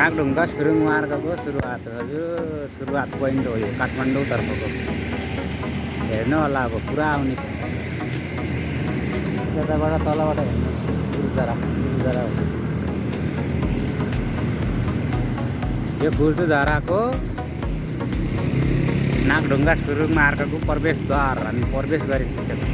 नागढुङ्गा सुरुङ मार्गको सुरुवात हो यो सुरुवात पोइन्ट हो यो काठमाडौँतर्फको हेर्नु होला अब पुरा आउने छ त्यताबाट तलबाट हेर्नुहोस् गुरुद्वारा हो यो गुरुद्वाराको नागढुङ्गा सुरुङ मार्गको प्रवेशद्वार हामी प्रवेश गरिसकेका छौँ।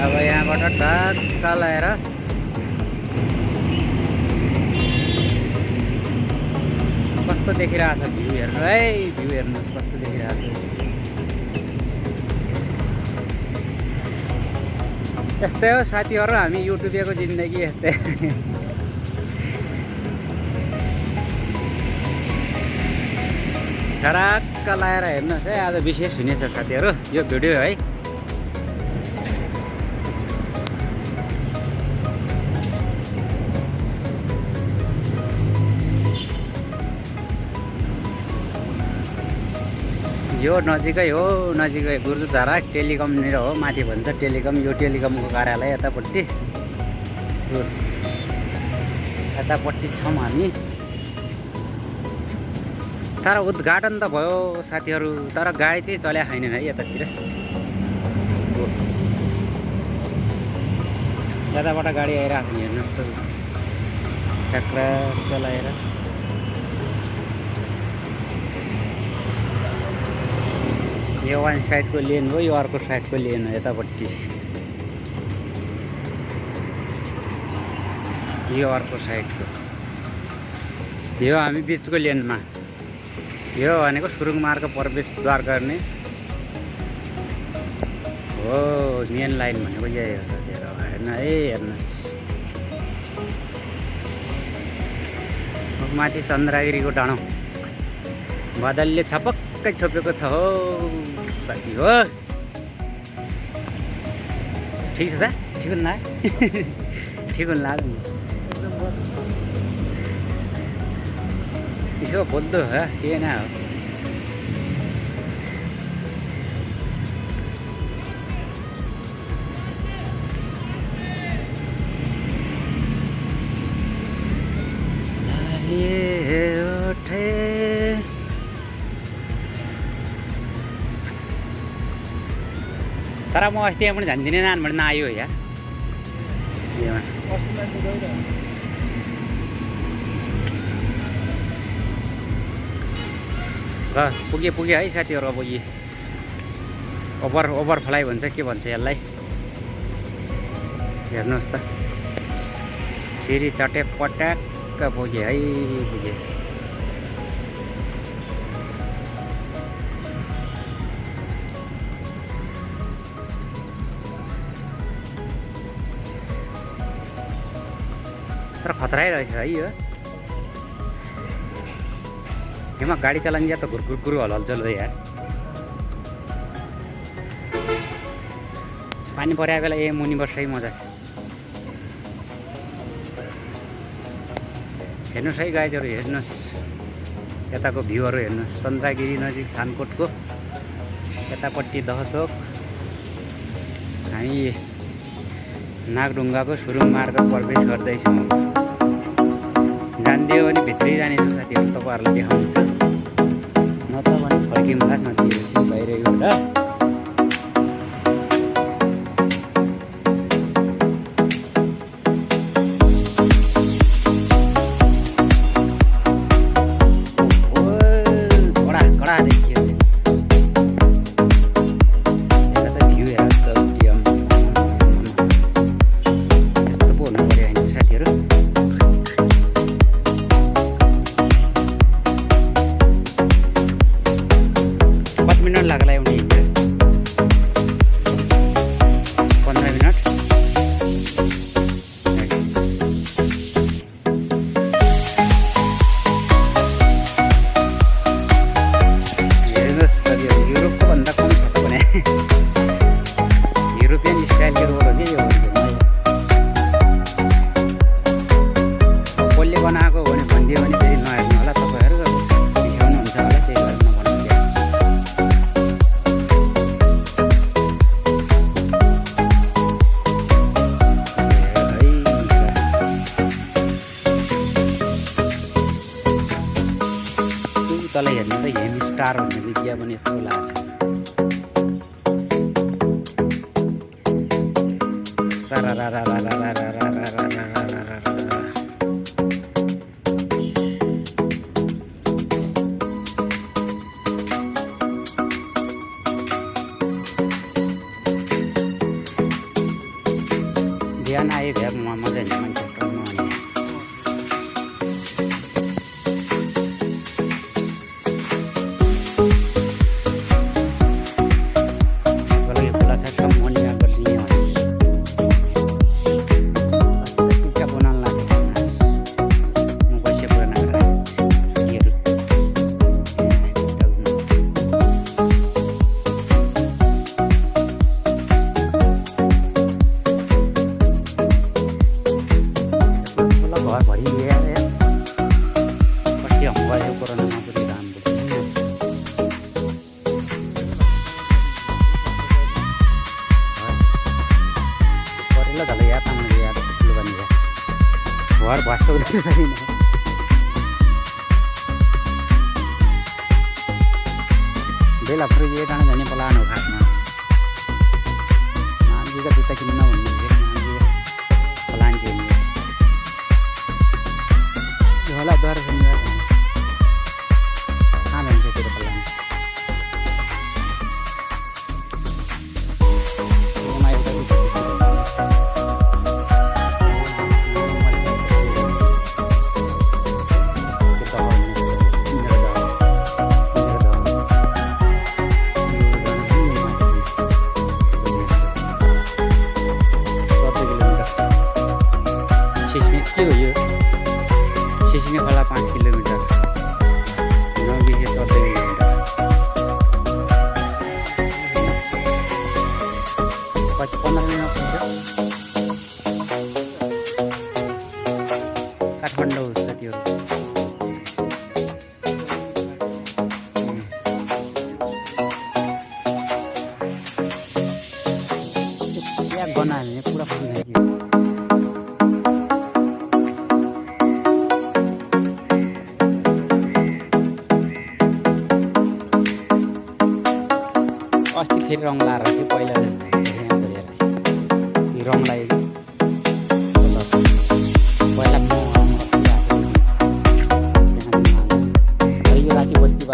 अब यहाँबाट टक्क लगाएर कस्तो देखिरहेछ भ्यू हेर्नु है भ्यू हेर्नुहोस् कस्तो देखिरहेछ। यस्तै हो साथीहरू हामी युट्युबको जिन्दगी यस्तै ठराक्क लगाएर हेर्नुहोस् है आज विशेष हुनेछ साथीहरू यो भिडियो है। यो नजिकै हो नजिकै गुरुद्वारा टेलिकमनिर हो माथि भन्छ टेलिकम यो टेलिकमको कार्यालय यतापट्टि छौँ हामी। तर उद्घाटन त भयो साथीहरू तर गाडी चाहिँ चल्या छैन है यतातिर यताबाट गाडी आइरहेको नि हेर्नुहोस् त ट्याक्रा चलाएर यो वान साइडको लेन हो यो अर्को साइडको लेन हो यतापट्टि यो अर्को साइडको यो हामी बिचको लेनमा यो भनेको सुरुङ मार्ग प्रवेशद्वार गर्ने हो मेन लाइन भनेको यही हो साथीहरू हेर्नु है हेर्नुहोस् माथि चन्द्रगिरीको डाँडो बादलले छपक्कै छोपेको छ हो साथी हो। ठिक छ त ठिक हुन्न ठिक हुन लाग्यो यसो बोल्दो हो के न हो तर म अस्ति यहाँ पनि झन्दिने नानबाट नआयो या पुगे है साथीहरू अब यी ओभरफ्लाइ भन्छ के भन्छ यसलाई हेर्नुहोस् त फेरि चटे पट्याक्क पुगे है पुगे। तर खतरै रहेछ है यो यहाँ गाडी चलाइन्छ त घुरघुर हलचल हो यार। पानी परेको बेला ए मुनि बस्दै मजा छ हेर्नुहोस् है गाइजहरू हेर्नुहोस् यताको भ्यूहरू हेर्नुहोस् चन्द्रगिरी नजिक थानकोटको यतापट्टि दहचोक हामी नागढुङ्गाको सुरुङ मार्ग प्रवेश गर्दैछौँ। जानिदियो भने भित्रै जानेछु साथीहरू तपाईँहरूलाई देखाउँछ नत्र भने फर्किउँला नदिएपछि बाहिरबाट लागला एवढी 15 मिनट युरोपको भन्दा कम छ त भने युरोपियन स्टाइलको रोड हो कि यो कसले बनाएको भने भनिदियो भने फेरि नहेर्नु होला तपाईँहरू बिहाउनुहुन्छ होला त्यही भएर तल हेर्नु त हेम स्टार भन्ने विज्ञापन यस्तो लाग्छ। बिहान आयो भ्या मजा हुन्छ मान्छे टर्नु अनि घर भस्छ छैन। बेला फुरी ये डाँडा जाने पलानु खासमा मान्छेका जुत्ता किन्न भन्ने पलान चाहिँ होला द्वार शनिबार कहाँ जान्छ त्यो पलान के हो यो सिसिने खोला 5 किलोमिटर नबिसे 14 किलोमिटर पछि 15 मिनट पुग्छ काठमाडौँ साथीहरू। यहाँ बनायो पुरा फुल अस्ति फेरि रङ लाएर चाहिँ पहिला रङ लगायो पहिला यो राति बत्ती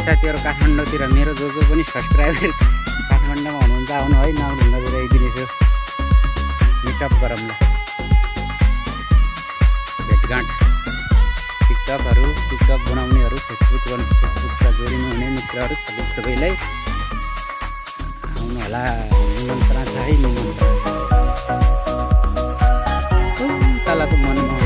साथीहरू काठमाडौँतिर मेरो जो पनि सब्सक्राइबर काठमाडौँमा हुनुहुन्छ आउनु है, नभुल्नुतिर एकदिन मिटअप गरौँ न, भेटघाट। टिकटक बनाउनेहरू, फेसबुकमा जोडिनु हुने मित्रहरू सबैलाई आउनु होला, निमन्त्रणा छ है, निमन्त्रणा तलको मनमा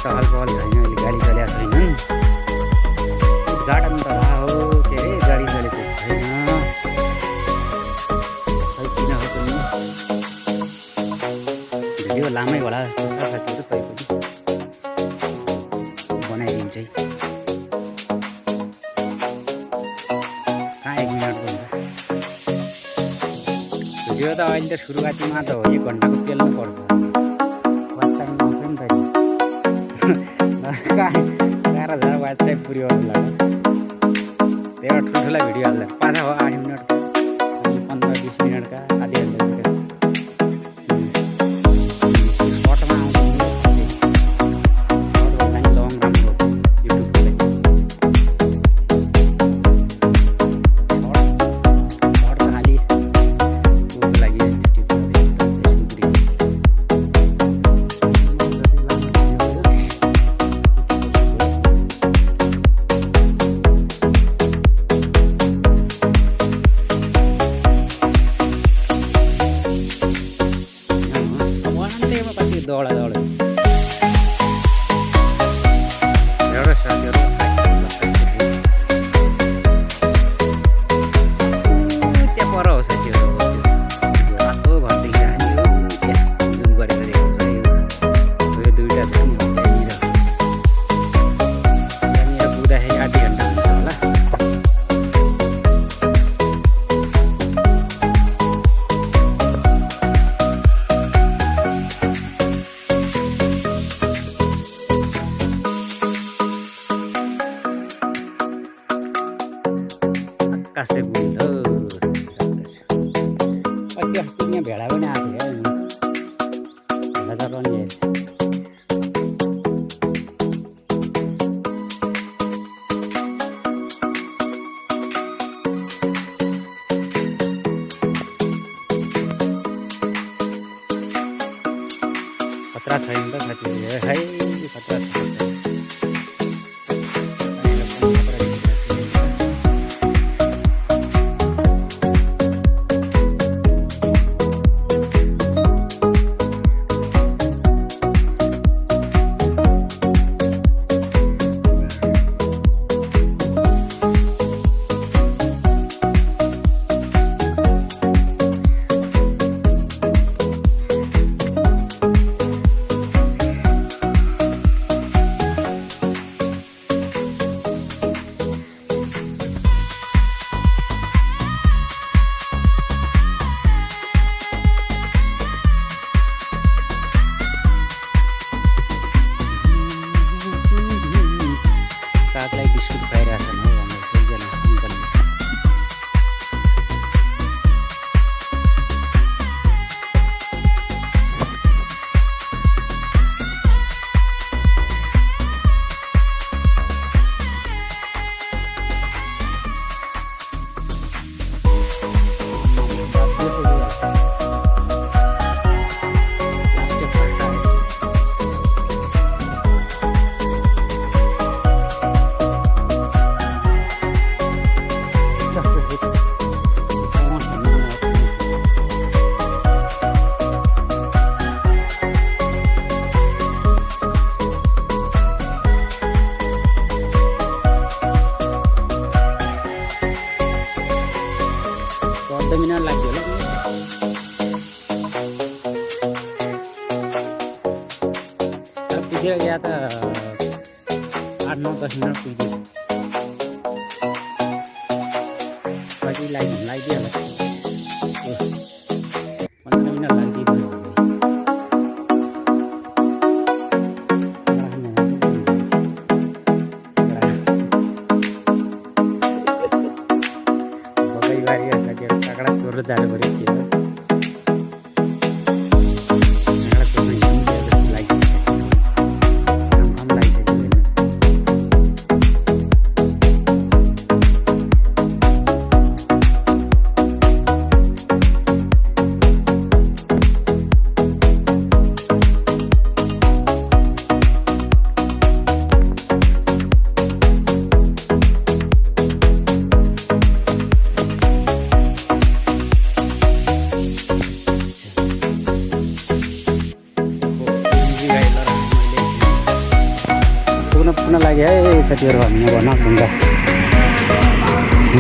चहल पहल छैन, अहिले गाडी चलेको छैन, उद्घाटन त भए हो, के अरे गाडी चलेको छैन, खै किन हो पनि। भिडियो लामै होला जस्तो छ साथीहरू, तै पनि बनाइदिन्छ है। कहाँ 1 मिनटको हुन्छ भिडियो त, अहिले त सुरुवातीमा त हो, 1 घन्टाको पेल्नुपर्छ, वाच टाइम आउँछ नि त। 4,000 वाच टाइम पुऱ्यो होला, त्यही ठुल्ठुला भिडियो हाल्दा पाछा हो 8 मिनटको, 15-20 मिनटका, आधी घन्टाका सर्टमा आउँछ, लङ राम्रो युट्युबको लागि। सर्ट त खालि उसको लागि दौडा एउटा साथीहरू त्यहाँ पर हो साथीहरू, रातो घरदेखि हामी त्यहाँ जुम गरेर देखाउँछ यो दुईवटा छ नि, त्यहाँनिर पुग्दाखेरि आधी घन्टा हुन्छ होला। आकाशे बुझ्यो अस्ति यहाँ भेडा पनि आएको थियो, भेडा चलाउने हेर्छ। खतरा छैन त साथीहरू, है खतरा छ। कागलाई बिस्कुट खुवाइरहेको छन् है हाम्रो दुईजना अङ्कलले। मिनट लाग्यो होला पुगेर या त 8-9-10 मिनट पुग्यो कति लागिदियो होला 15 मिनट लाग्दियो लागि है साथीहरू हामी अब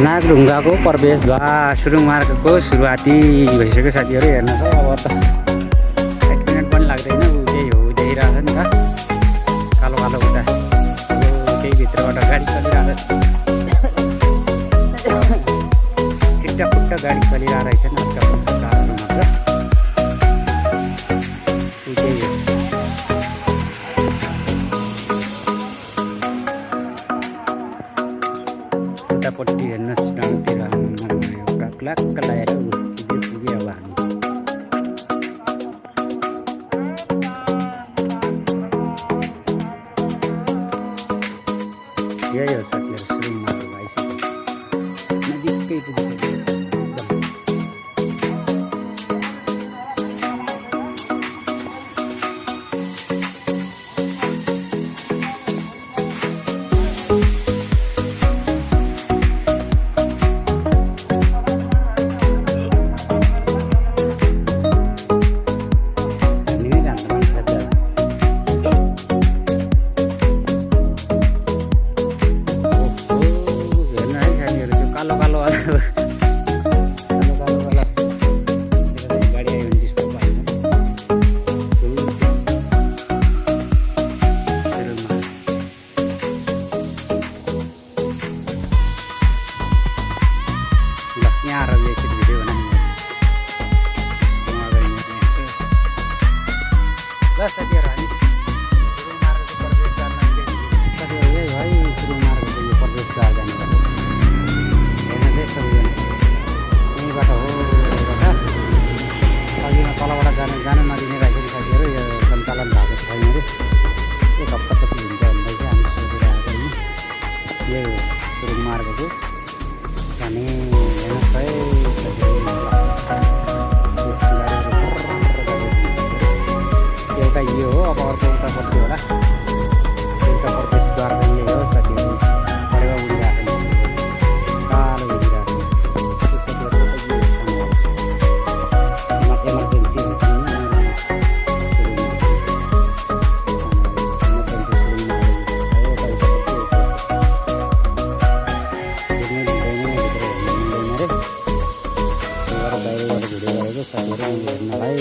नागढुङ्गाको प्रवेशद्वार सुरुङ मार्गको सुरुवाती भइसक्यो साथीहरू। हेर्नुहोस् है अब त 1 मिनट पनि लाग्दैन। त्यही हो देखिरहेको छ नि त कालो कालो उता त्यही भित्रबाट गाडी चलिरहेको छिट्टा फुट्टा गाडी चलिरहेको रहेछ नि कारहरू मात्र। त्यही हो उतापट्टि हेर्नुहोस् डाँडातिर एउटा क्लाक्क लगाएर पुग्यो अब हामी। यही हो साथीहरू सुरुङ मार्ग आइसक्यो नजिकै पुगिसकेको छ एकदम। यहाँ आएर एकचोटि भिडियो बनाउने ल साथीहरू हामी सुरुङ मार्गको प्रवेशद्वार साथीहरू यही है सुरुङ मार्गको यो प्रवेशद्वार जाने बाटो हेर्नुहोस् है सबैजना यहीँबाट हो अघिमा तलबाट जान नदिने रहेछ साथीहरू। यो सञ्चालन भएको छैन अरे 1 हप्तापछि हुन्छ भन्दै चाहिँ हामी सोधिरहेको होइन। यही हो सुरुङ मार्गको जाने हेर्नुहोस् है एउटा यो हो। अब अर्को उतापट्टि होला एउटा प्रवेशद्वार चाहिँ यही हो साथीहरू। परेवा उडिरहेको छ कालो उडिरहेको इमर्जेन्सी हुन्छ बाहिरबाट भिडियो गरेको साथीहरू हेर्नलाई